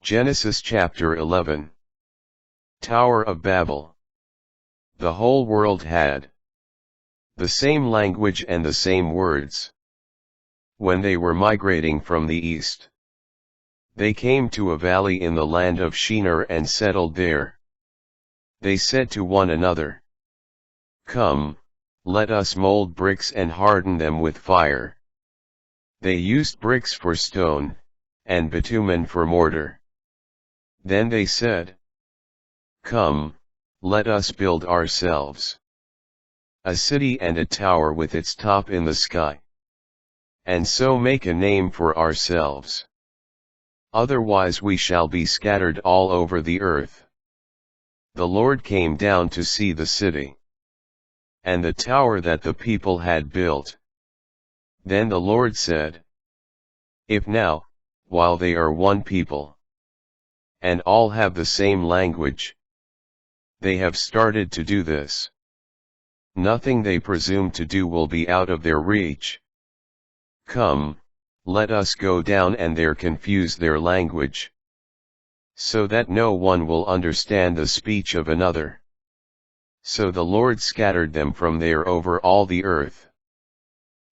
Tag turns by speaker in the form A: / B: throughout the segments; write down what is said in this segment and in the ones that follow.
A: Genesis chapter 11. Tower of Babel. The whole world had the same language and the same words. When they were migrating from the east, they came to a valley in the land of Shinar and settled there. They said to one another, "Come, let us mold bricks and harden them with fire." They used bricks for stone, and bitumen for mortar. Then they said, "Come, let us build ourselves a city and a tower with its top in the sky, and so make a name for ourselves. Otherwise we shall be scattered all over the earth." The Lord came down to see the city and the tower that the people had built. Then the Lord said, "If now, while they are one people, and all have the same language, they have started to do this, nothing they presume to do will be out of their reach. Come, let us go down and there confuse their language, so that no one will understand the speech of another." So the Lord scattered them from there over all the earth,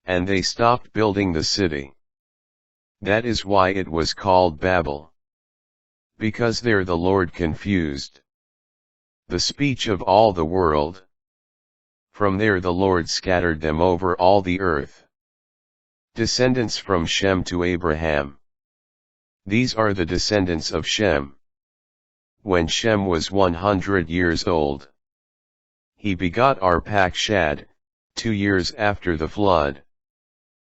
A: and they stopped building the city. That is why it was called Babel, because there the Lord confused the speech of all the world. From there the Lord scattered them over all the earth. Descendants from Shem to Abraham. These are the descendants of Shem. When Shem was 100 years old, he begot Arpachshad, 2 years after the flood.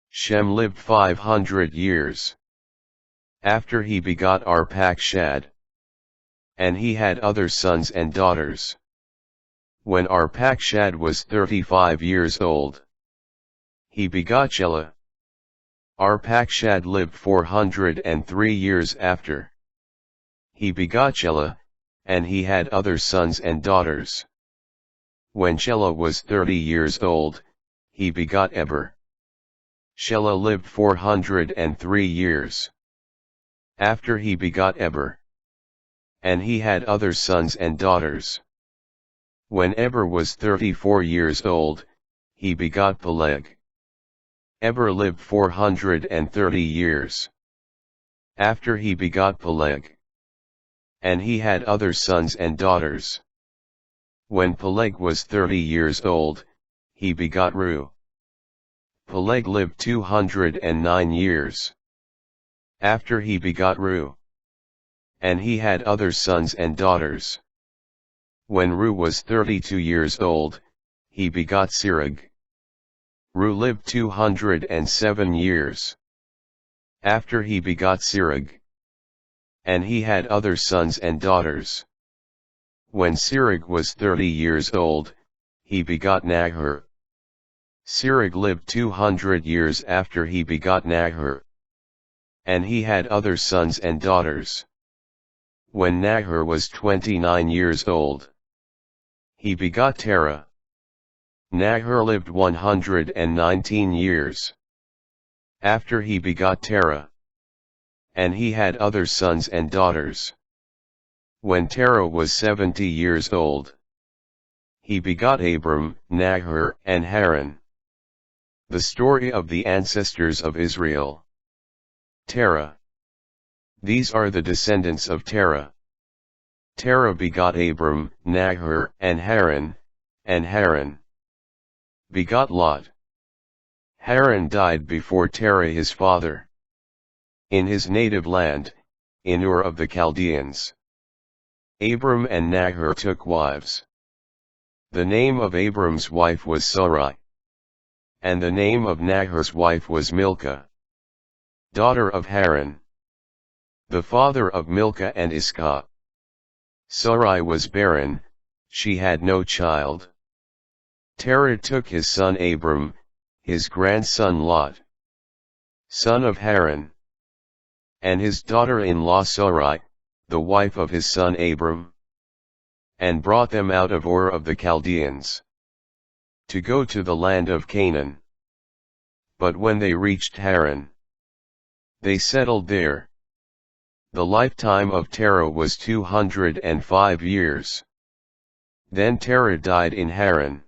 A: Shem lived 500 years. After he begot Arpachshad, and he had other sons and daughters. When Arpachshad was 35 years old, he begot Shelah. Arpachshad lived 403 years after. He begot Shelah, and he had other sons and daughters. When Shelah was 30 years old, he begot Eber. Shelah lived 403 years. After he begot Eber, and he had other sons and daughters. When Eber was 34 years old, he begot Peleg. Eber lived 430 years. After he begot Peleg, and he had other sons and daughters. When Peleg was 30 years old, he begot Reu. Peleg lived 209 years. After he begot Reu, and he had other sons and daughters. When Reu was 32 years old, he begot Serug. Reu lived 207 years. After he begot Serug, and he had other sons and daughters. When Serug was 30 years old, he begot Nahor. Serug lived 200 years after he begot Nahor, and he had other sons and daughters. When Nahor was 29 years old, he begot Terah. Nahor lived 119 years. After he begot Terah, and he had other sons and daughters. When Terah was 70 years old, he begot Abram, Nahor, and Haran. The story of the ancestors of Israel. Terah. These are the descendants of Terah. Terah begot Abram, Nahor, and Haran begot Lot. Haran died before Terah his father, in his native land, in Ur of the Chaldeans. Abram and Nahor took wives. The name of Abram's wife was Sarai, and the name of Nahor's wife was Milcah, daughter of Haran, the father of Milcah and Iscah. Sarai was barren, she had no child. Terah took his son Abram, his grandson Lot, son of Haran, and his daughter-in-law Sarai, the wife of his son Abram, and brought them out of Ur of the Chaldeans, to go to the land of Canaan. But when they reached Haran, they settled there. The lifetime of Terah was 205 years. Then Terah died in Haran.